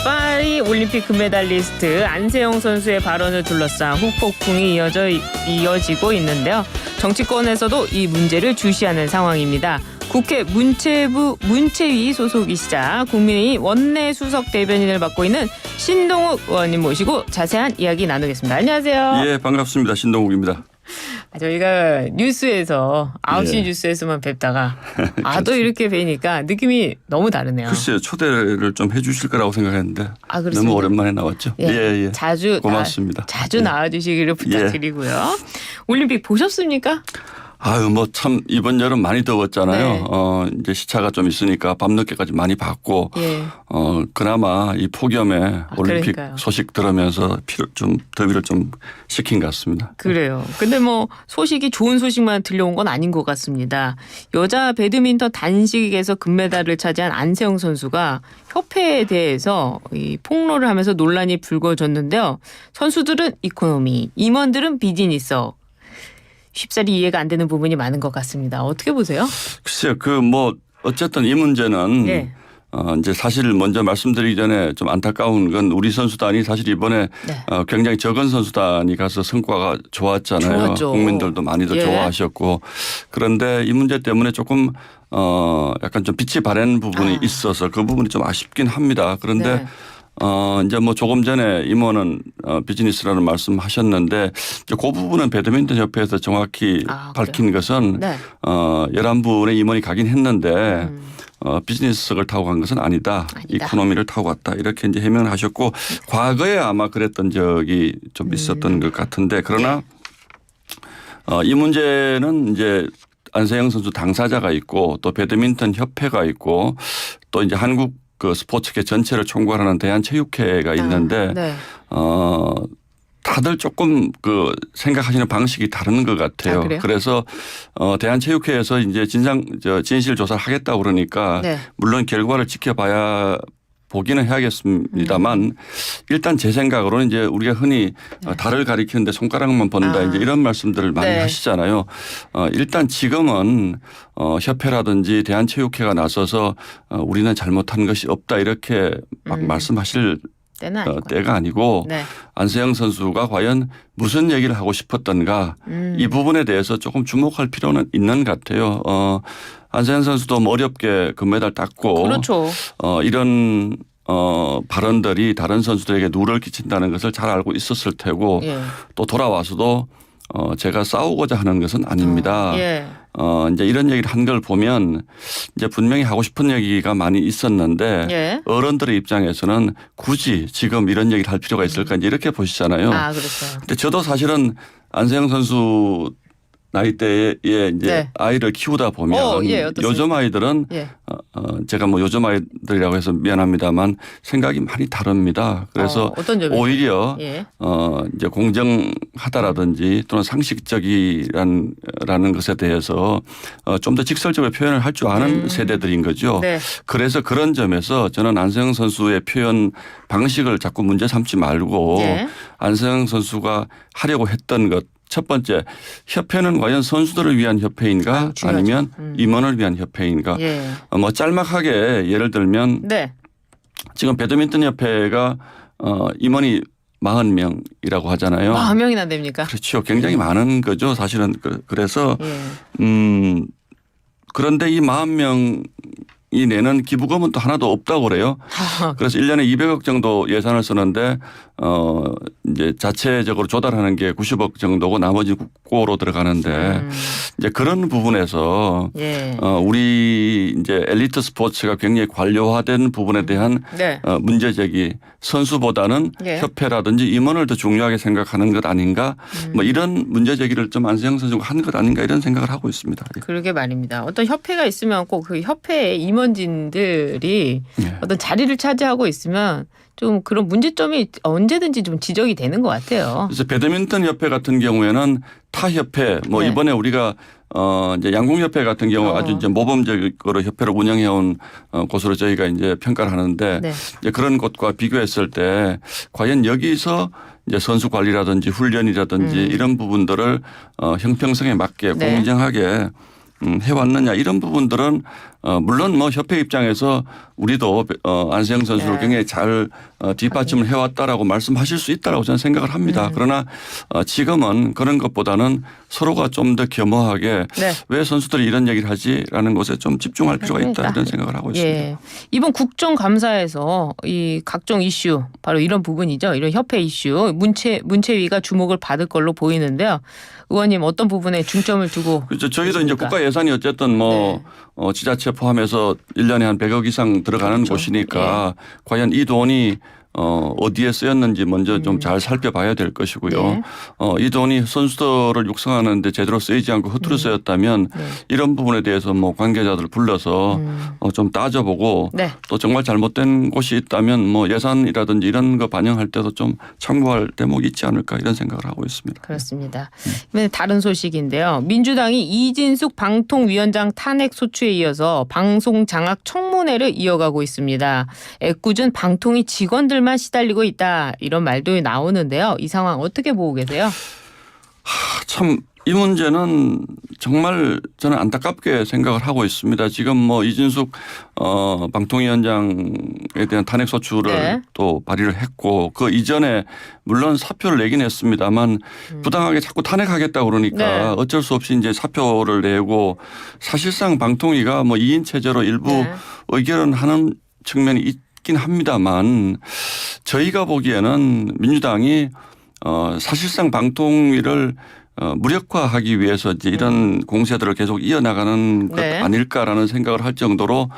파리 올림픽 금메달리스트 안세영 선수의 발언을 둘러싼 후폭풍이 이어지고 있는데요. 정치권에서도 이 문제를 주시하는 상황입니다. 국회 문체위 소속이시자 국민의힘 원내 수석 대변인을 맡고 있는 신동욱 의원님 모시고 자세한 이야기 나누겠습니다. 안녕하세요. 예, 반갑습니다. 신동욱입니다. 저희가 뉴스에서 9시 예. 뉴스에서만 뵙다가 또 이렇게 뵈니까 느낌이 너무 다르네요. 글쎄요. 초대를 좀 해 주실 거라고 생각했는데 그렇습니다. 너무 오랜만에 나왔죠. 예. 자주 고맙습니다. 자주 나와주시기를 부탁드리고요. 올림픽 보셨습니까? 아유, 뭐 참 이번 여름 많이 더웠잖아요. 네. 이제 시차가 좀 있으니까 밤늦게까지 많이 봤고, 예. 그나마 이 폭염에 올림픽 그러니까요. 소식 들으면서 더위를 좀 식힌 것 같습니다. 그래요. 근데 뭐 소식이 좋은 소식만 들려온 건 아닌 것 같습니다. 여자 배드민턴 단식에서 금메달을 차지한 안세영 선수가 협회에 대해서 이 폭로를 하면서 논란이 불거졌는데요. 선수들은 이코노미, 임원들은 비즈니스. 쉽사리 이해가 안 되는 부분이 많은 것 같습니다. 어떻게 보세요? 글쎄요. 어쨌든 이 문제는 네. 이제 사실 먼저 말씀드리기 전에 좀 안타까운 건 우리 선수단이 사실 이번에 네. 굉장히 적은 선수단이 가서 성과가 좋았잖아요. 좋았죠. 국민들도 많이들 예. 좋아하셨고, 그런데 이 문제 때문에 조금 약간 좀 빛이 바랜 부분이 있어서 그 부분이 좀 아쉽긴 합니다. 그런데 네. 이제 뭐 조금 전에 임원은 비즈니스라는 말씀하셨는데 이제 그 부분은 배드민턴 협회에서 정확히 밝힌 것은 네. 11분의 임원이 가긴 했는데 비즈니스석을 타고 간 것은 아니다. 이코노미를 타고 갔다. 이렇게 이제 해명을 하셨고, 과거에 아마 그랬던 적이 좀 있었던 것 같은데, 그러나 이 문제는 이제 안세영 선수 당사자가 있고 또 배드민턴 협회가 있고 또 이제 한국 그 스포츠계 전체를 총괄하는 대한체육회가 있는데 네. 다들 조금 생각하시는 방식이 다른 것 같아요. 그래요? 그래서 대한체육회에서 이제 진실 조사를 하겠다고 그러니까 네. 물론 결과를 지켜봐야 보기는 해야겠습니다만 일단 제 생각으로는 이제 우리가 흔히 달을 가리키는데 손가락만 본다 이제 이런 말씀들을 많이 네. 하시잖아요. 일단 지금은 협회라든지 대한체육회가 나서서 우리는 잘못한 것이 없다 이렇게 막 말씀하실 때가 아니고 네. 안세영 선수가 과연 무슨 얘기를 하고 싶었던가 이 부분에 대해서 조금 주목할 필요는 있는 것 같아요. 안세영 선수도 뭐 어렵게 금메달 땄고 그렇죠. 이런 발언들이 다른 선수들에게 누를 끼친다는 것을 잘 알고 있었을 테고 예. 또 돌아와서도 제가 싸우고자 하는 것은 아닙니다. 예. 이제 이런 얘기를 한 걸 보면 이제 분명히 하고 싶은 얘기가 많이 있었는데 예. 어른들의 입장에서는 굳이 지금 이런 얘기를 할 필요가 있을까 이제 이렇게 보시잖아요. 그렇죠. 근데 저도 사실은 안세영 선수 나이대에 이제 네. 아이를 키우다 보면 요즘 아이들은 예. 제가 뭐 요즘 아이들이라고 해서 미안합니다만 생각이 많이 다릅니다. 그래서 어떤 점이요? 오히려 예. 이제 공정하다라든지 또는 상식적이라는 것에 대해서 좀 더 직설적으로 표현을 할 줄 아는 세대들인 거죠. 네. 그래서 그런 점에서 저는 안세영 선수의 표현 방식을 자꾸 문제 삼지 말고 예. 안세영 선수가 하려고 했던 것 첫 번째, 협회는 과연 선수들을 위한 협회인가 아니면 임원을 위한 협회인가. 예. 뭐 짤막하게 예를 들면 네. 지금 배드민턴 협회가 임원이 40명이라고 하잖아요. 40명이나 됩니까? 그렇죠. 굉장히 많은 거죠. 사실은. 그래서 예. 그런데 이 40명이 내는 기부금은 또 하나도 없다고 그래요. 그래서 1년에 200억 정도 예산을 쓰는데 이제 자체적으로 조달하는 게 90억 정도고 나머지 국고로 들어가는데 이제 그런 부분에서 예. 우리 이제 엘리트 스포츠가 굉장히 관료화된 부분에 대한 네. 문제 제기 선수보다는 예. 협회라든지 임원을 더 중요하게 생각하는 것 아닌가 뭐 이런 문제 제기를 좀 안세영 선수가 한 것 아닌가 이런 생각을 하고 있습니다. 그러게 말입니다. 어떤 협회가 있으면 꼭 그 협회의 임원진들이 예. 어떤 자리를 차지하고 있으면 좀 그런 문제점이 언제든지 좀 지적이 되는 것 같아요. 그래서 배드민턴 협회 같은 경우에는 타 협회 뭐 네. 이번에 우리가 이제 양궁협회 같은 경우 아주 이제 모범적으로 협회를 운영해온 곳으로 저희가 이제 평가를 하는데 네. 이제 그런 곳과 비교했을 때 과연 여기서 이제 선수 관리라든지 훈련이라든지 이런 부분들을 형평성에 맞게 네. 공정하게 해왔느냐 이런 부분들은 물론 뭐 협회 입장에서 우리도 안세영 선수를 네. 굉장히 잘 뒷받침을 해왔다라고 말씀하실 수 있다라고 저는 생각을 합니다. 그러나 지금은 그런 것보다는 서로가 좀 더 겸허하게 네. 왜 선수들이 이런 얘기를 하지라는 것에 좀 집중할 필요가 있다 그러니까. 이런 생각을 하고 있습니다. 예. 이번 국정감사에서 이 각종 이슈 바로 이런 부분이죠. 이런 협회 이슈 문체위가 주목을 받을 걸로 보이는데요. 의원님 어떤 부분에 중점을 두고 그렇죠. 저희도 계십니까? 이제 국가 예산이 어쨌든 뭐 지자체 포함해서 1년에 한 100억 이상 들어가는 그렇죠. 곳이니까 과연 이 돈이 어디에 쓰였는지 먼저 좀 잘 살펴봐야 될 것이고요. 네. 이 돈이 선수들을 육성하는 데 제대로 쓰이지 않고 허투루 쓰였다면 이런 부분에 대해서 뭐 관계자들 불러서 좀 따져보고 네. 또 정말 잘못된 곳이 있다면 뭐 예산이라든지 이런 거 반영할 때도 좀 참고할 대목이 있지 않을까 이런 생각을 하고 있습니다. 그렇습니다. 이번에 다른 소식인데요. 민주당이 이진숙 방통위원장 탄핵 소추에 이어서 방송 장악 청문회를 이어가고 있습니다. 애꿎은 방통위 직원들만 시달리고 있다 이런 말도 나오는데요. 이 상황 어떻게 보고 계세요? 참 이 문제는 정말 저는 안타깝게 생각을 하고 있습니다. 지금 뭐 이진숙 방통위원장에 대한 탄핵 소추를 네. 또 발의를 했고 그 이전에 물론 사표를 내긴 했습니다만 부당하게 자꾸 탄핵하겠다고 그러니까 네. 어쩔 수 없이 이제 사표를 내고 사실상 방통위가 뭐 2인 체제로 일부 네. 의결은 하는 측면이 있긴 합니다만 저희가 보기에는 민주당이 사실상 방통위를 무력화하기 위해서 이제 이런 공세들을 계속 이어나가는 것 네. 아닐까라는 생각을 할 정도로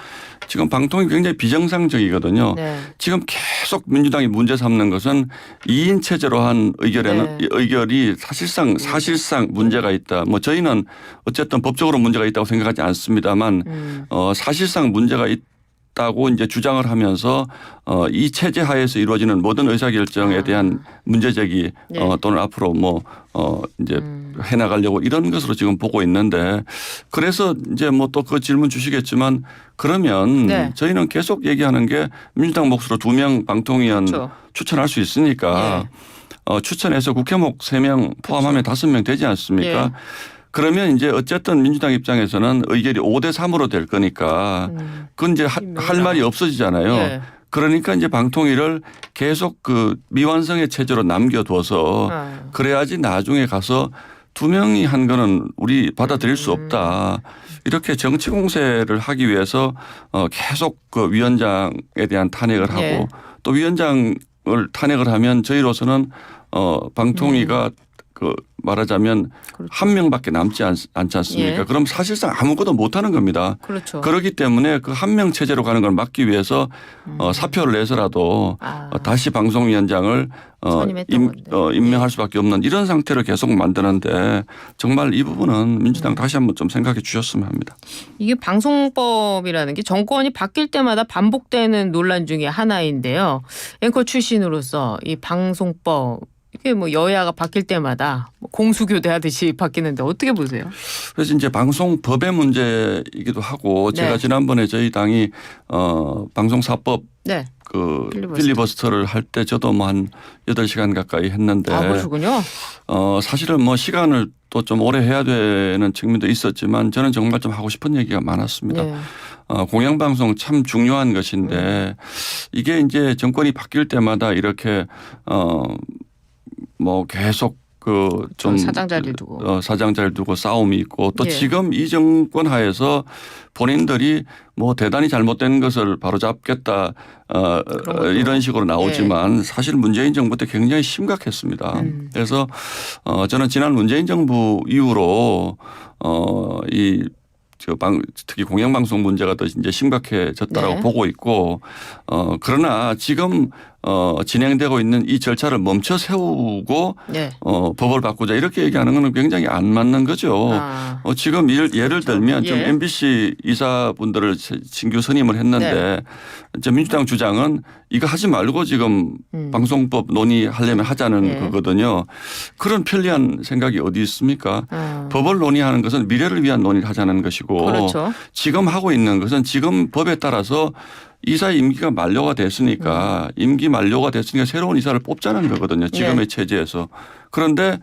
지금 방통위 굉장히 비정상적이거든요. 네. 지금 계속 민주당이 문제 삼는 것은 2인 체제로 한 의결에는 네. 의결이 사실상 문제가 있다. 뭐 저희는 어쨌든 법적으로 문제가 있다고 생각하지 않습니다만 사실상 문제가 있다고 이제 주장을 하면서 이 체제 하에서 이루어지는 모든 의사결정에 대한 문제제기 네. 또는 앞으로 뭐 이제 해나가려고 이런 것으로 지금 보고 있는데 그래서 이제 뭐 또 그 질문 주시겠지만 그러면 네. 저희는 계속 얘기하는 게 민주당 몫으로 2명 방통위원 그렇죠. 추천할 수 있으니까 추천해서 국회목 3명 포함하면 5명 되지 않습니까? 예. 그러면 이제 어쨌든 민주당 입장에서는 의결이 5대 3으로 될 거니까 그건 이제 할 말이 없어지잖아요. 예. 그러니까 이제 방통위를 계속 그 미완성의 체제로 남겨둬서 그래야지 나중에 가서 2명이 한 거는 우리 받아들일 수 없다. 이렇게 정치 공세를 하기 위해서 계속 그 위원장에 대한 탄핵을 하고 예. 또 위원장을 탄핵을 하면 저희로서는 방통위가 그 말하자면 그렇죠. 한 명밖에 남지 않지 않습니까? 예. 그럼 사실상 아무것도 못하는 겁니다. 그렇죠. 그렇기 때문에 그 한 명 체제로 가는 걸 막기 위해서 사표를 내서라도 다시 방송위원장을 선임했던 건데. 임명할 수밖에 없는 이런 상태를 계속 만드는데 정말 이 부분은 민주당 다시 한번 좀 생각해 주셨으면 합니다. 이게 방송법이라는 게 정권이 바뀔 때마다 반복되는 논란 중에 하나인데요. 앵커 출신으로서 이 방송법 이게 뭐 여야가 바뀔 때마다 공수교대하듯이 바뀌는데 어떻게 보세요? 그래서 이제 방송법의 문제이기도 하고 네. 제가 지난번에 저희 당이 방송사법 네. 그 필리버스터를 할 때 저도 뭐 한 8시간 가까이 했는데 그러시군요. 사실은 뭐 시간을 또 좀 오래 해야 되는 측면도 있었지만 저는 정말 좀 하고 싶은 얘기가 많았습니다. 네. 공영방송 참 중요한 것인데 이게 이제 정권이 바뀔 때마다 이렇게 뭐 계속 그 좀 사장자리를 두고 사장자리를 두고 싸움이 있고 또 예. 지금 이 정권 하에서 본인들이 뭐 대단히 잘못된 것을 바로잡겠다 이런 식으로 나오지만 사실 문재인 정부 때 굉장히 심각했습니다. 그래서 저는 지난 문재인 정부 이후로 특히 공영방송 문제가 더 이제 심각해졌다라고 네. 보고 있고 그러나 지금 진행되고 있는 이 절차를 멈춰 세우고 네. 법을 바꾸자 이렇게 얘기하는 것은 굉장히 안 맞는 거죠. 지금 예를 들면 좀 예. MBC 이사분들을 신규 선임을 했는데 이제 민주당 주장은 이거 하지 말고 지금 방송법 논의하려면 하자는 거거든요. 그런 편리한 생각이 어디 있습니까? 법을 논의하는 것은 미래를 위한 논의를 하자는 것이고 그렇죠. 지금 하고 있는 것은 지금 법에 따라서 이사 임기가 만료가 됐으니까 임기 만료가 됐으니까 새로운 이사를 뽑자는 거거든요. 지금의 네. 체제에서. 그런데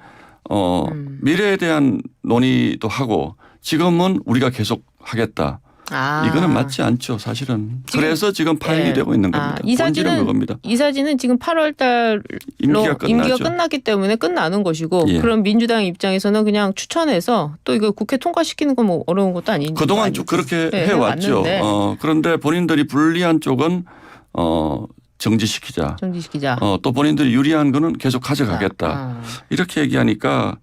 미래에 대한 논의도 하고 지금은 우리가 계속 하겠다. 이거는 맞지 않죠, 사실은. 그래서 지금 파행이 네. 되고 있는 겁니다. 이 사진은 그겁니다. 이 사진은 지금 8월달로 임기가 끝났기 때문에 끝나는 것이고 예. 그럼 민주당 입장에서는 그냥 추천해서 또 이거 국회 통과시키는 건 뭐 어려운 것도 아닌데 그동안 쭉 그렇게 해왔죠. 해왔는데. 그런데 본인들이 불리한 쪽은 정지시키자. 또 본인들이 유리한 거는 계속 가져가겠다. 이렇게 얘기하니까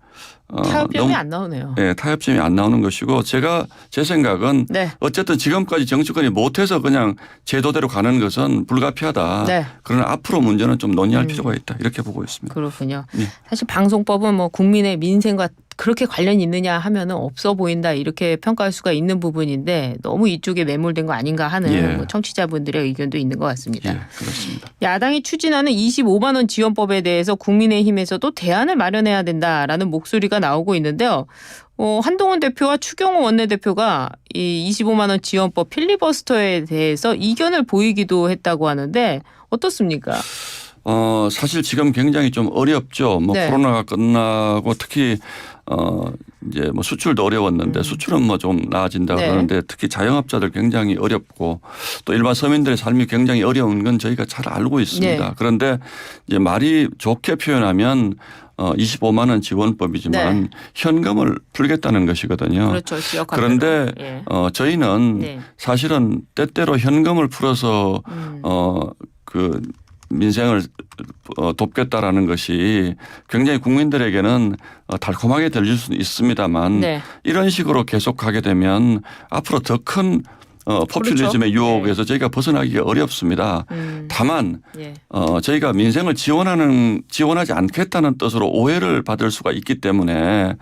타협점이 안 나오네요. 네, 타협점이 안 나오는 것이고 제 생각은 네. 어쨌든 지금까지 정치권이 못해서 그냥 제도대로 가는 것은 불가피하다. 네. 그러나 앞으로 문제는 좀 논의할 필요가 있다. 이렇게 보고 있습니다. 그렇군요. 예. 사실 방송법은 뭐 국민의 민생과 그렇게 관련이 있느냐 하면은 없어 보인다 이렇게 평가할 수가 있는 부분인데 너무 이쪽에 매몰된 거 아닌가 하는 예. 뭐 청취자분들의 의견도 있는 것 같습니다. 예, 그렇습니다. 야당이 추진하는 25만 원 지원법에 대해서 국민의힘에서도 대안을 마련해야 된다라는 목소리가 나오고 있는데요. 한동훈 대표와 추경호 원내대표가 이 25만 원 지원법 필리버스터에 대해서 이견을 보이기도 했다고 하는데 어떻습니까? 사실 지금 굉장히 좀 어렵죠. 뭐 네. 코로나가 끝나고 특히 이제 뭐 수출도 어려웠는데 수출은 뭐 좀 나아진다 네. 그러는데 특히 자영업자들 굉장히 어렵고 또 일반 서민들의 삶이 굉장히 어려운 건 저희가 잘 알고 있습니다. 네. 그런데 이제 말이 좋게 표현하면 25만 원 지원법이지만 네. 현금을 풀겠다는 것이거든요. 그렇죠. 지역화로. 그런데 예. 저희는 네. 사실은 때때로 현금을 풀어서 그 민생을 돕겠다라는 것이 굉장히 국민들에게는 달콤하게 들릴 수는 있습니다만 네. 이런 식으로 계속 가게 되면 앞으로 더 큰 포퓰리즘의 그렇죠. 유혹에서 저희가 벗어나기가 어렵습니다. 다만 예. 저희가 민생을 지원하지 않겠다는 뜻으로 오해를 받을 수가 있기 때문에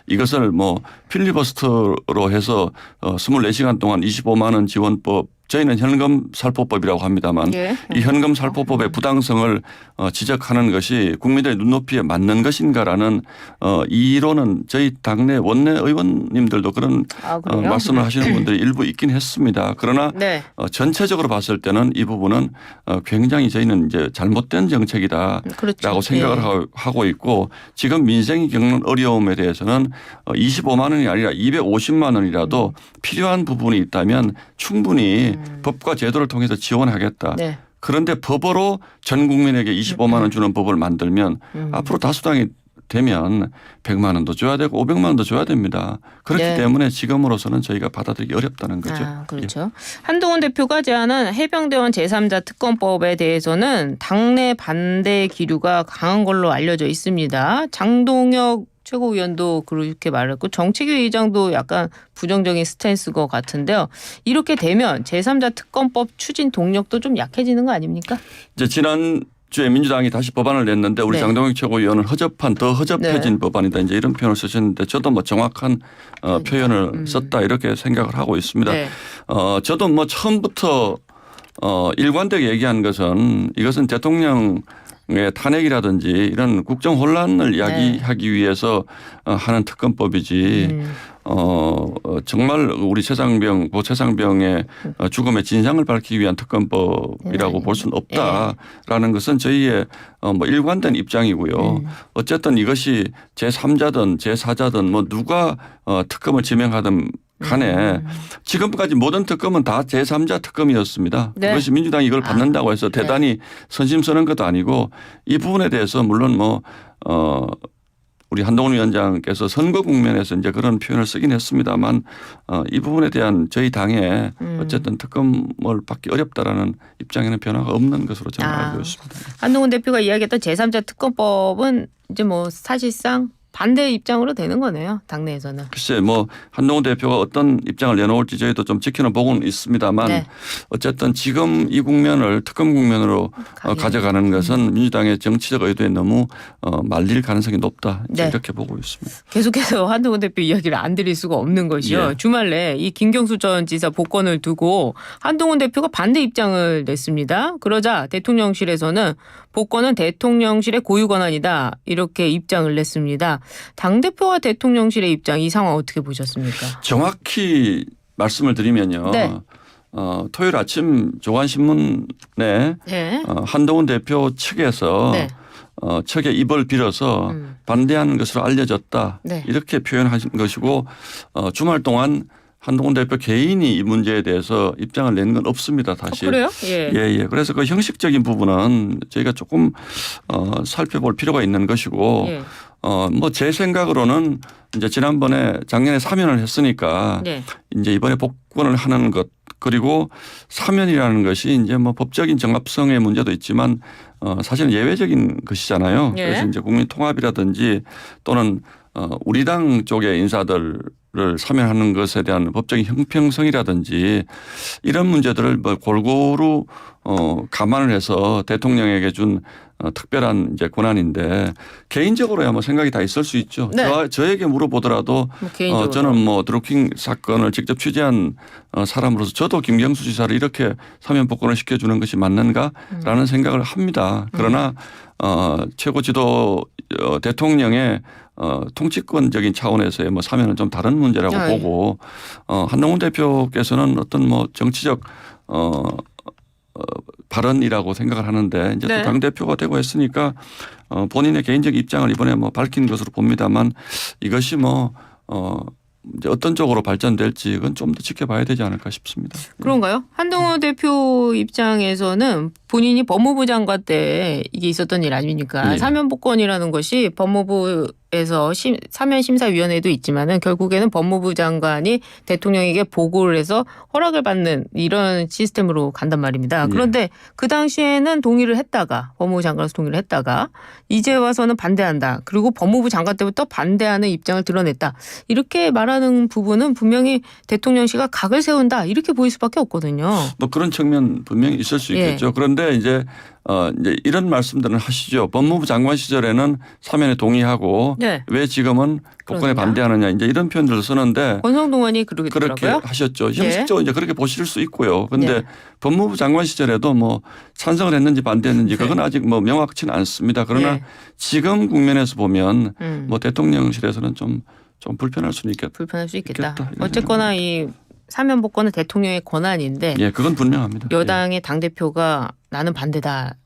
이것을 뭐 필리버스터로 해서 24시간 동안 25만 원 지원법 저희는 현금 살포법이라고 합니다만 예. 이 현금 살포법의 부당성을 지적하는 것이 국민들의 눈높이에 맞는 것인가라는 이론은 저희 당내 원내 의원님들도 그런 그래요? 말씀을 하시는 분들이 일부 있긴 했습니다. 그러나 네. 전체적으로 봤을 때는 이 부분은 굉장히 저희는 이제 잘못된 정책이다라고 그렇죠. 생각을 하고 있고 지금 민생이 겪는 어려움에 대해서는 25만 원이 아니라 250만 원이라도 필요한 부분이 있다면 충분히 법과 제도를 통해서 지원하겠다. 네. 그런데 법으로 전 국민에게 25만 원 주는 법을 만들면 앞으로 다수당이 되면 100만 원도 줘야 되고 500만 원도 줘야 됩니다. 그렇기 네. 때문에 지금으로서는 저희가 받아들이기 어렵다는 거죠. 그렇죠. 한동훈 대표가 제안한 해병대원 제3자 특검법에 대해서는 당내 반대 기류가 강한 걸로 알려져 있습니다. 장동혁 최고위원도 그렇게 말했고 정책위 의장도 약간 부정적인 스탠스인 것 같은데요. 이렇게 되면 제3자 특검법 추진 동력도 좀 약해지는 거 아닙니까? 이제 지난주에 민주당이 다시 법안을 냈는데 우리 네. 장동혁 최고위원은 더 허접해진 네. 법안이다. 이제 이런 표현을 쓰셨는데 저도 뭐 정확한 표현을 썼다 이렇게 생각을 하고 있습니다. 네. 저도 뭐 처음부터 일관되게 얘기한 것은 이것은 대통령 탄핵이라든지 이런 국정 혼란을 야기하기 위해서 하는 특검법이지 정말 우리 고최상병의 죽음의 진상을 밝히기 위한 특검법이라고 볼 수는 없다라는 것은 저희의 뭐 일관된 입장이고요. 어쨌든 이것이 제3자든 제4자든 뭐 누가 특검을 지명하든 간에 지금까지 모든 특검은 다 제3자 특검이었습니다. 네. 그것이 민주당이 이걸 받는다고 해서 대단히 선심 서는 것도 아니고 이 부분에 대해서 물론 우리 한동훈 위원장께서 선거 국면에서 이제 그런 표현을 쓰긴 했습니다만 이 부분에 대한 저희 당에 어쨌든 특검을 받기 어렵다라는 입장에는 변화가 없는 것으로 저는 알고 있습니다. 한동훈 대표가 이야기했던 제3자 특검법은 이제 뭐 사실상 반대 입장으로 되는 거네요. 당내에서는. 글쎄 뭐 한동훈 대표가 어떤 입장을 내놓을지 저희도 좀 지켜는 보고는 있습니다만 네. 어쨌든 지금 이 국면을 특검 국면으로 가져가는 것은 민주당의 정치적 의도에 너무 말릴 가능성이 높다. 네. 이렇게 보고 있습니다. 계속해서 한동훈 대표 이야기를 안 드릴 수가 없는 것이요. 예. 주말 내에 이 김경수 전 지사 복권을 두고 한동훈 대표가 반대 입장을 냈습니다. 그러자 대통령실에서는 복권은 대통령실의 고유 권한이다. 이렇게 입장을 냈습니다. 당대표와 대통령실의 입장 이 상황 어떻게 보셨습니까? 정확히 말씀을 드리면요. 네. 토요일 아침 조간신문에 네. 한동훈 대표 측에서 네. 척의 입을 빌어서 반대하는 것으로 알려졌다. 네. 이렇게 표현하신 것이고 주말 동안 한동훈 대표 개인이 이 문제에 대해서 입장을 내는 건 없습니다. 사실. 그래요? 예. 예. 그래서 그 형식적인 부분은 저희가 조금 살펴볼 필요가 있는 것이고 예. 뭐 제 생각으로는 이제 작년에 사면을 했으니까 네. 이제 이번에 복권을 하는 것 그리고 사면이라는 것이 이제 뭐 법적인 정합성의 문제도 있지만 사실은 예외적인 것이잖아요. 예. 그래서 이제 국민 통합이라든지 또는 우리 당 쪽의 인사들을 사면하는 것에 대한 법적인 형평성이라든지 이런 문제들을 뭐 골고루 감안을 해서 대통령에게 준 특별한 이제 권한인데 개인적으로야 뭐 생각이 다 있을 수 있죠. 네. 저에게 물어보더라도 뭐 개인적으로. 저는 뭐 드루킹 사건을 직접 취재한 사람으로서 저도 김경수 지사를 이렇게 사면 복권을 시켜주는 것이 맞는가라는 생각을 합니다. 그러나 최고 지도 대통령의 통치권적인 차원에서의 뭐 사면은 좀 다른 문제라고 보고 한동훈 대표께서는 어떤 뭐 정치적 발언이라고 생각을 하는데 이제 네. 또 당대표가 되고 했으니까 본인의 개인적 입장을 이번에 뭐 밝힌 것으로 봅니다만 이것이 뭐 이제 어떤 쪽으로 발전될지 그건 좀 더 지켜봐야 되지 않을까 싶습니다. 그런가요? 한동훈 대표 입장에서는 본인이 법무부 장관 때 이게 있었던 일 아닙니까? 예. 사면 복권이라는 것이 법무부에서 사면심사위원회도 있지만은 결국에는 법무부 장관이 대통령에게 보고를 해서 허락을 받는 이런 시스템으로 간단 말입니다. 그런데 그 당시에는 동의를 했다가 법무부 장관으로서 동의를 했다가 이제 와서는 반대한다. 그리고 법무부 장관 때부터 반대하는 입장을 드러냈다. 이렇게 말하는 부분은 분명히 대통령실가 각을 세운다. 이렇게 보일 수밖에 없거든요. 뭐 그런 측면 분명히 있을 수 있겠죠. 그런데 이제 이런 말씀들은 하시죠. 법무부 장관 시절에는 사면에 동의하고 네. 왜 지금은 복권에 그러냐? 반대하느냐 이제 이런 표현들을 쓰는데 권성동 의원이 그렇게 그렇게 하셨죠. 형식적으로 이제 그렇게 보실 수 있고요. 그런데 네. 법무부 장관 시절에도 뭐 찬성을 했는지 반대했는지 그건 아직 뭐 명확치는 않습니다. 그러나 네. 지금 국면에서 보면 뭐 대통령실에서는 좀 불편할 수는 있겠다. 불편할 수 있겠다. 이런 어쨌거나 이 사면 복권은 대통령의 권한인데 예, 그건 분명합니다. 여당의 당 대표가 나는 반대다.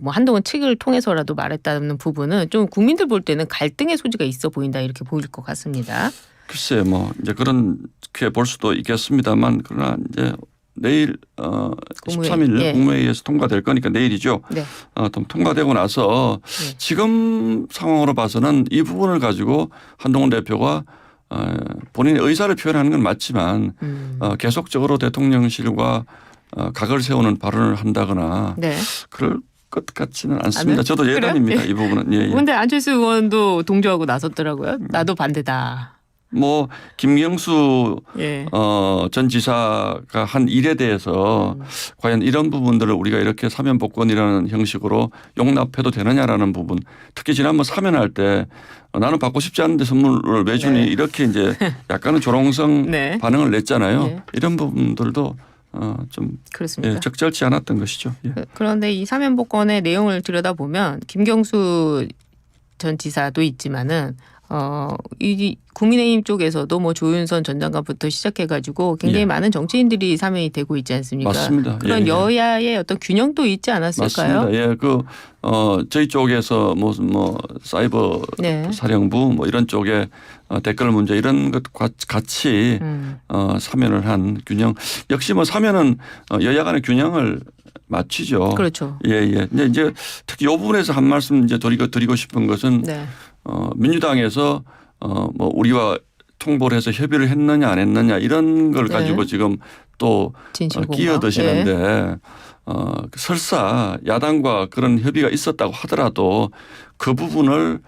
뭐 한동훈 측을 통해서라도 말했다는 부분은 좀 국민들 볼 때는 갈등의 소지가 있어 보인다 이렇게 보일 것 같습니다. 글쎄 뭐 이제 그렇게 볼 수도 있겠습니다만 그러나 이제 내일 13일 국무회의에서 통과될 거니까 내일이죠. 네. 통과되고 나서 지금 상황으로 봐서는 이 부분을 가지고 한동훈 대표가 본인의 의사를 표현하는 건 맞지만 계속적으로 대통령실과 각을 세우는 발언을 한다거나 그럴 것 같지는 않습니다. 저도 예단입니다. 이 부분은. 그런데 안철수 의원도 동조하고 나섰더라고요. 나도 반대다. 뭐 김경수 전 지사가 한 일에 대해서 과연 이런 부분들을 우리가 이렇게 사면 복권이라는 형식으로 용납해도 되느냐라는 부분, 특히 지난번 사면할 때 나는 받고 싶지 않은데 선물을 왜 주니 이렇게 이제 약간은 조롱성 반응을 냈잖아요. 이런 부분들도 좀 그렇습니다. 적절치 않았던 것이죠. 그런데 이 사면 복권의 내용을 들여다보면 김경수 전 지사도 있지만은 이 국민의힘 쪽에서도 뭐 조윤선 전 장관부터 시작해가지고 굉장히 많은 정치인들이 사면이 되고 있지 않습니까? 맞습니다. 그런 여야의 어떤 균형도 있지 않았을까요? 맞습니다. 저희 쪽에서 뭐 사이버 사령부 뭐 이런 쪽에 댓글 문제 이런 것 같이 사면을 한 균형 역시 뭐 사면은 여야 간의 균형을 맞추죠. 그렇죠. 이제 특히 이 부분에서 한 말씀 이제 드리고 싶은 것은 민주당에서 뭐 우리와 통보를 해서 협의를 했느냐 안 했느냐 이런 걸 가지고 지금 또 끼어드시는데 설사 야당과 그런 협의가 있었다고 하더라도 그 부분을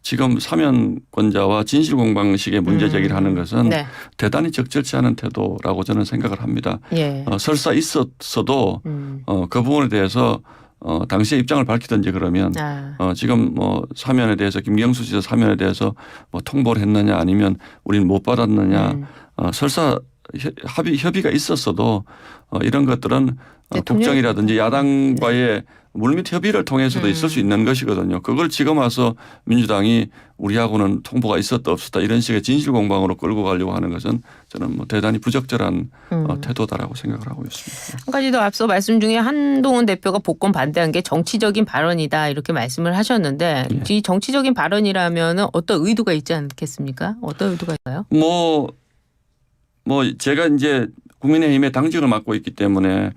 지금 사면권자와 진실공방식의 문제 제기를 하는 것은 대단히 적절치 않은 태도라고 저는 생각을 합니다. 설사 있었어도 그 부분에 대해서 당시의 입장을 밝히든지 그러면 지금 뭐 사면에 대해서 김경수 지사 사면에 대해서 뭐 통보를 했느냐 아니면 우리는 못 받았느냐 설사 협의가 있었어도 이런 것들은 국정이라든지 야당과의 물밑 협의를 통해서도 있을 수 있는 것이거든요. 그걸 지금 와서 민주당이 우리하고는 통보가 있었다 없었다 이런 식의 진실 공방으로 끌고 가려고 하는 것은 저는 뭐 대단히 부적절한 태도다라고 생각을 하고 있습니다. 한 가지 더 앞서 말씀 중에 한동훈 대표가 복권 반대한 게 정치적인 발언이다 이렇게 말씀을 하셨는데 이 정치적인 발언이라면 어떤 의도가 있지 않겠습니까? 어떤 의도가 있나요? 뭐 제가 이제 국민의힘의 당직을 맡고 있기 때문에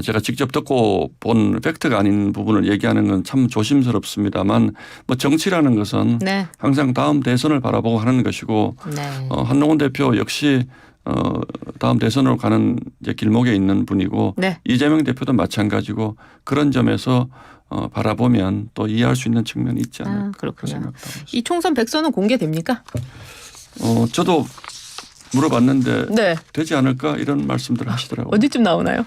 제가 직접 듣고 본 팩트가 아닌 부분을 얘기하는 건 참 조심스럽습니다만 뭐 정치라는 것은 항상 다음 대선을 바라보고 하는 것이고 한동훈 대표 역시 다음 대선으로 가는 이제 길목에 있는 분이고 이재명 대표도 마찬가지고 그런 점에서 바라보면 또 이해할 수 있는 측면이 있지 않을까 그렇군요. 생각하고 있습니다. 이 총선 백서는 공개됩니까? 저도 물어봤는데 되지 않을까 이런 말씀들을 하시더라고요. 언제쯤 나오나요?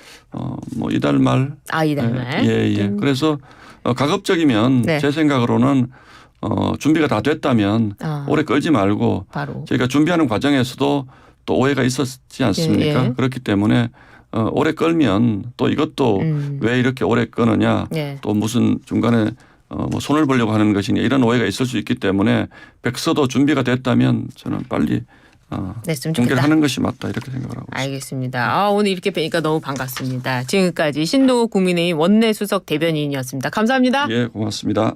뭐 이달 말. 이달 말. 예. 그래서 가급적이면 제 생각으로는 준비가 다 됐다면 오래 끌지 말고 바로. 저희가 준비하는 과정에서도 또 오해가 있었지 않습니까? 그렇기 때문에 오래 끌면 또 이것도 왜 이렇게 오래 끄느냐 또 무슨 중간에 뭐 손을 보려고 하는 것이냐 이런 오해가 있을 수 있기 때문에 백서도 준비가 됐다면 저는 빨리 공개를 하는 것이 맞다 이렇게 생각을 하고 있습니다. 알겠습니다. 오늘 이렇게 뵈니까 너무 반갑습니다. 지금까지 신동욱 국민의힘 원내수석 대변인이었습니다. 감사합니다. 예, 고맙습니다.